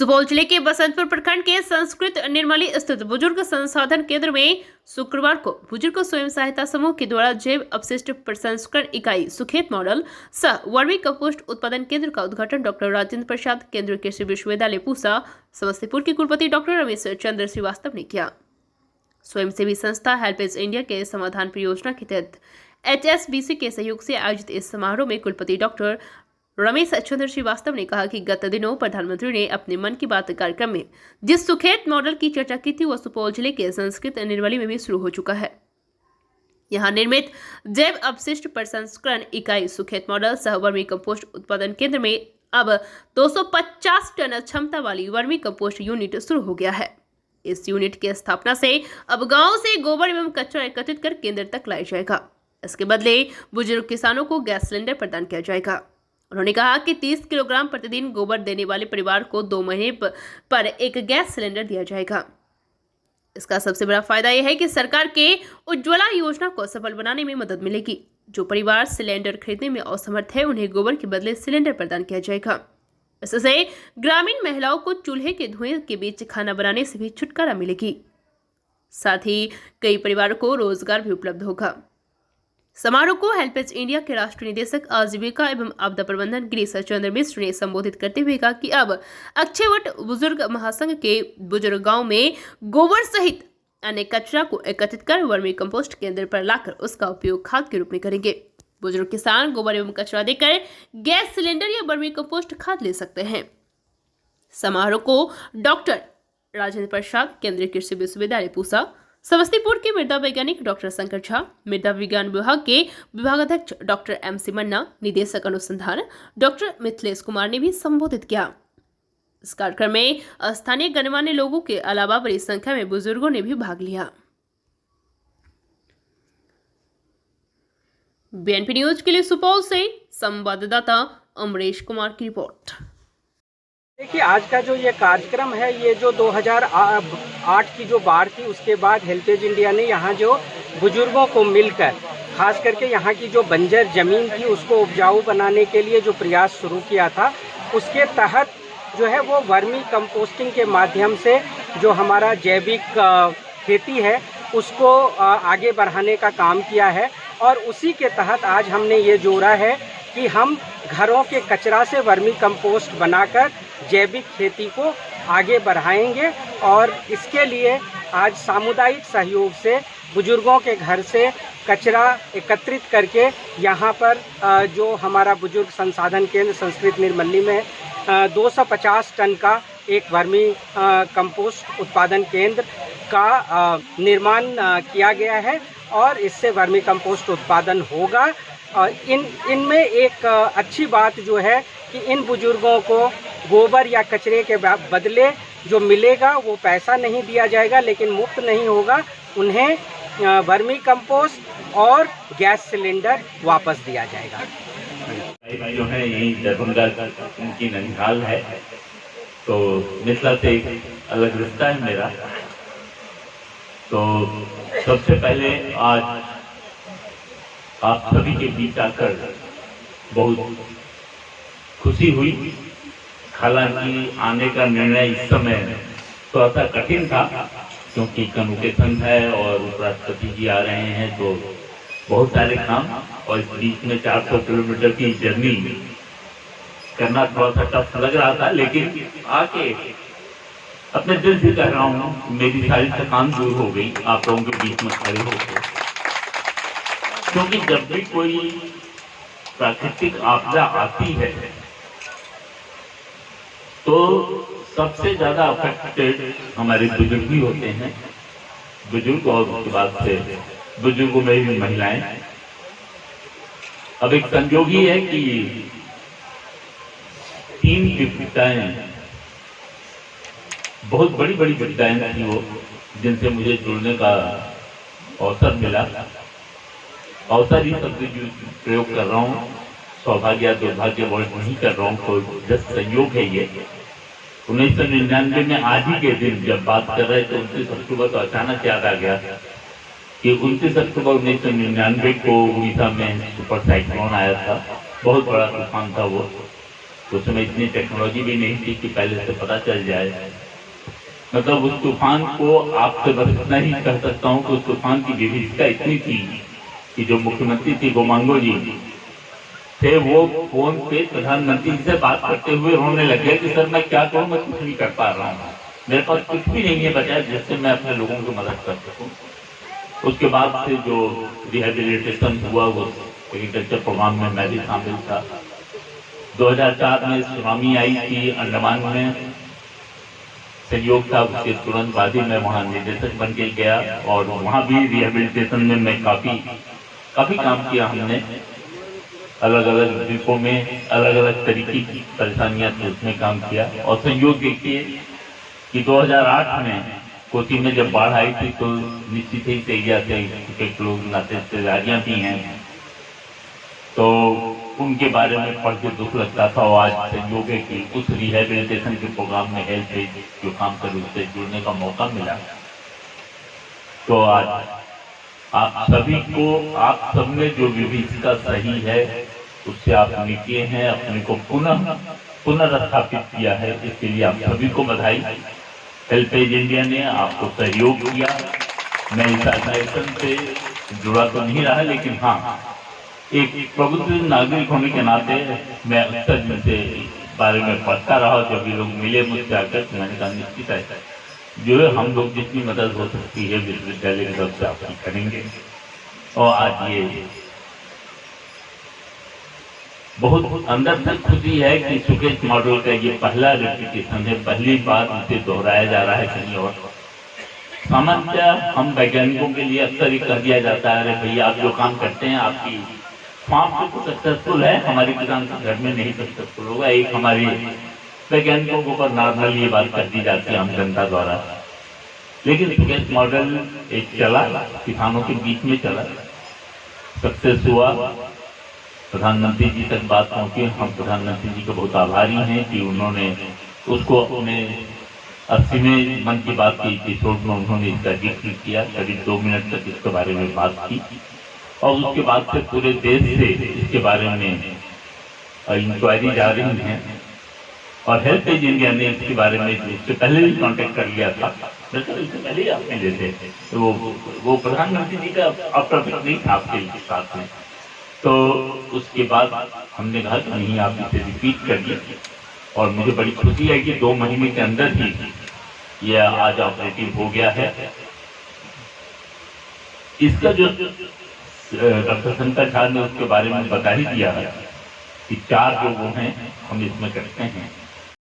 सुपौल जिले के बसंतपुर प्रखंड के संस्कृत निर्मली स्थित बुजुर्ग संसाधन केंद्र में शुक्रवार को बुजुर्ग स्वयं सहायता समूह के द्वारा जैव अपशिष्ट प्रसंस्करण इकाई सुखेत मॉडल सह वर्मी कंपोस्ट उत्पादन केंद्र का उद्घाटन डॉक्टर राजेंद्र प्रसाद केंद्रीय कृषि विश्वविद्यालय पूसा समस्तीपुर के कुलपति डॉक्टर रमेश चंद्र श्रीवास्तव ने किया। स्वयंसेवी संस्था हेल्पेज इंडिया के समाधान परियोजना के तहत HSBC के सहयोग से आयोजित इस समारोह में कुलपति डॉक्टर रमेश चंद्र श्रीवास्तव ने कहा कि गत दिनों प्रधानमंत्री ने अपने मन की बात कार्यक्रम में जिस सुखेत मॉडल की चर्चा की थी वह सुपौल जिले के संस्कृत निर्मली में भी शुरू हो चुका है। यहां निर्मित जैव अपशिष्ट प्रसंस्करण इकाई सुखेत मॉडल सह वर्मी कंपोस्ट उत्पादन केंद्र में अब 250 टन क्षमता वाली वर्मी कंपोस्ट यूनिट शुरू हो गया है। इस यूनिट की स्थापना से अब गांव से गोबर एवं कचरा एकत्रित कर केंद्र तक लाया जाएगा। इसके बदले बुजुर्ग किसानों को गैस सिलेंडर प्रदान किया जाएगा। उन्होंने कहा कि 30 किलोग्राम प्रतिदिन गोबर देने वाले परिवार को 2 महीने पर एक गैस सिलेंडर दिया जाएगा। इसका सबसे बड़ा फायदा यह है कि सरकार के उज्ज्वला योजना को सफल बनाने में मदद मिलेगी। जो परिवार सिलेंडर खरीदने में असमर्थ है उन्हें गोबर के बदले सिलेंडर प्रदान किया जाएगा। इससे ग्रामीण महिलाओं को चूल्हे के धुएं के बीच खाना बनाने से भी छुटकारा मिलेगी। साथ ही कई परिवारों को रोजगार भी उपलब्ध होगा। समारोह को हेल्पेज इंडिया के राष्ट्रीय निदेशक आजीविका एवं आपदा प्रबंधन गिरीश चंद्र मिश्र ने संबोधित करते हुए कहा कि अब अक्षयवट बुजुर्ग महासंघ के बुजुर्ग गांव में गोबर सहित अन्य कचरा को एकत्रित कर वर्मी कंपोस्ट केंद्र पर लाकर उसका उपयोग खाद के रूप में करेंगे। बुजुर्ग किसान गोबर एवं कचरा देकर गैस सिलेंडर या वर्मी कंपोस्ट खाद ले सकते हैं। समारोह को डॉक्टर राजेंद्र प्रसाद केंद्रीय कृषि विश्वविद्यालय पूसा, समस्तीपुर के मृदा वैज्ञानिक डॉक्टर शंकर झा, मृदा विज्ञान विभाग के विभागाध्यक्ष डॉक्टर MC मन्ना, निदेशक अनुसंधान डॉक्टर मिथिलेश कुमार ने भी संबोधित किया। इस कार्यक्रम में स्थानीय गणमान्य लोगों के अलावा बड़ी संख्या में बुजुर्गों ने भी भाग लिया। BNP न्यूज के लिए सुपौल से संवाददाता अमरेश कुमार की रिपोर्ट। देखिए, आज का जो ये कार्यक्रम है, ये जो 2008 की जो बाढ़ थी उसके बाद हेल्पेज इंडिया ने यहाँ जो बुजुर्गों को मिलकर खास करके यहाँ की जो बंजर ज़मीन थी उसको उपजाऊ बनाने के लिए जो प्रयास शुरू किया था, उसके तहत जो है वो वर्मी कंपोस्टिंग के माध्यम से जो हमारा जैविक खेती है उसको आगे बढ़ाने का काम किया है। और उसी के तहत आज हमने ये जोड़ा है कि हम घरों के कचरा से वर्मी कंपोस्ट बनाकर जैविक खेती को आगे बढ़ाएंगे। और इसके लिए आज सामुदायिक सहयोग से बुजुर्गों के घर से कचरा एकत्रित करके यहाँ पर जो हमारा बुजुर्ग संसाधन केंद्र संस्कृत निर्मली में 250 टन का एक वर्मी कंपोस्ट उत्पादन केंद्र का निर्माण किया गया है और इससे वर्मी कंपोस्ट उत्पादन होगा। इनमें एक अच्छी बात जो है कि इन बुजुर्गों को गोबर या कचरे के बदले जो मिलेगा वो पैसा नहीं दिया जाएगा, लेकिन मुफ्त नहीं होगा, उन्हें वर्मी कंपोस्ट और गैस सिलेंडर वापस दिया जाएगा। जो है यही दरभंगा उनकी ननिहाल है, तो मिथिला से एक अलग रिश्ता है मेरा। तो सबसे पहले आज आप सभी के बीच आकर बहुत खुशी हुई। हालांकि आने का निर्णय इस समय थोड़ा सा कठिन था क्योंकि कन्वोकेशन है और उपराष्ट्रपति जी आ रहे हैं, तो बहुत सारे काम और इस बीच में 400 किलोमीटर की जर्नी करना थोड़ा सा टफ लग रहा था। लेकिन आके अपने दिल से कह रहा हूँ, मेरी सारी थकान दूर हो गई आप लोगों के बीच में खड़े होकर। क्योंकि जब भी कोई प्राकृतिक आपदा आती है तो सबसे ज्यादा अफेक्टेड हमारे बुजुर्ग ही होते हैं। बुजुर्ग और उसके बाद से बुजुर्गों में भी महिलाएं। अब एक संयोग ही है कि 3 विपदाएं, बहुत बड़ी बड़ी विपदाएं थी वो, जिनसे मुझे जुड़ने का अवसर मिला। अवसर ही शब्द प्रयोग कर रहा हूँ, सौभाग्य या दुर्भाग्य वर्ष नहीं कर रहा हूँ, कोई जस्ट संयोग है ये। 1999 में आज ही के दिन जब बात कर रहे थे 29 अक्टूबर, तो अचानक याद आ गया कि 29 अक्टूबर 1999 को उड़ीसा में सुपर साइक्लोन आया था, बहुत बड़ा तूफान था वो। उस समय इतनी टेक्नोलॉजी भी नहीं थी कि पहले से पता चल जाए। मतलब उस तूफान को आपसे बस इतना ही कह सकता हूँ कि उस तूफान की विभीषिका इतनी थी कि जो मुख्यमंत्री थी गोमांगो जी थे, वो फोन पे प्रधानमंत्री जी से बात करते हुए रोने लगे कि सर मैं क्या करूं, मैं कुछ नहीं कर पा रहा हूँ, मेरे पास कुछ भी नहीं है बचा जिससे मैं अपने लोगों की मदद कर सकूं। उसके बाद से जो रिहेबिलिटेशन हुआ वो एग्रीकल्चर प्रोग्राम में मैं भी शामिल था। 2004 में सुनामी आई थी अंडमान में, सहयोग था, उसके तुरंत बाद ही मैं वहाँ निदेशक बन के गया और वहाँ भी रिहेबिलिटेशन में मैं काफी काम किया। हमने अलग अलग द्वीपों में अलग अलग तरीके की परेशानियां थी उसमें काम किया। और संयोग देखिए कि 2008 में कोसी में जब बाढ़ आई थी तो निश्चित ही एरिया से एक लोग नाते रिश्तेदारियां भी हैं, तो उनके बारे में पढ़ के दुख लगता था। और आज संयोग है कि उस रिहेबिलिटेशन के प्रोग्राम में हेल्थ पेज जो काम कर उससे जुड़ने का मौका मिला। तो आज आप सभी को, आप सब में जो विभीषिका सही है उससे आप निकले हैं, अपने को पुनर्स्थापित किया है, इसके लिए आप सभी को बधाई। हेल्पेज इंडिया ने आपको सहयोग किया। मैं इस एसोसिएशन से जुड़ा तो नहीं रहा, लेकिन हाँ एक प्रबुद्ध नागरिक होने के नाते मैं अक्सर इनसे बारे में पढ़ता रहा। जब भी लोग मिले मुझसे आकर मैंने कहा निश्चित है जो है हम लोग जितनी मदद हो सकती है विश्वविद्यालय की तरफ से आपकी करेंगे। और आज ये बहुत अंदर से खुशी है कि सुकेश मॉडल का ये पहला रेप्लिकेशन है, पहली बार इसे दोहराया जा रहा है कहीं और। सामान्यतः हम वैज्ञानिकों के लिए अक्सर ही कह दिया जाता है, अरे भैया आप जो काम करते हैं आपकी फार्म पे तो सक्सेसफुल है, हमारे किसान के घर में नहीं सक्सेसफुल होगा। एक हमारी वैज्ञानिकों के ऊपर नॉर्मल ये बात कर दी जाती है आम जनता द्वारा। लेकिन सुकेश मॉडल एक चला, किसानों के बीच में चला, सक्सेस हुआ, प्रधानमंत्री जी तक बात पहुंची। हम प्रधानमंत्री जी के बहुत आभारी हैं कि उन्होंने उसको अपने 80वें मन की बात की एपिसोड में उन्होंने इसका जिक्र किया, करीब 2 मिनट तक इसके बारे में बात की। और उसके बाद से पूरे देश से इसके बारे में इंक्वायरी जा रही है। और हेल्पेज इंडिया ने इसके बारे में इससे पहले भी कांटेक्ट कर लिया था, इससे पहले ही आपने लेते तो वो प्रधानमंत्री जी का अप्रॉफिट नहीं था आपके साथ में। तो उसके बाद हमने कहा कि नहीं आप इसे रिपीट करिए। और मुझे बड़ी खुशी है कि 2 महीने के अंदर ही यह आज ऑपरेटिव हो गया है। इसका जो डॉक्टर शंकर झा ने उसके बारे में बता ही दिया है कि 4 जो वो हैं हम इसमें करते हैं।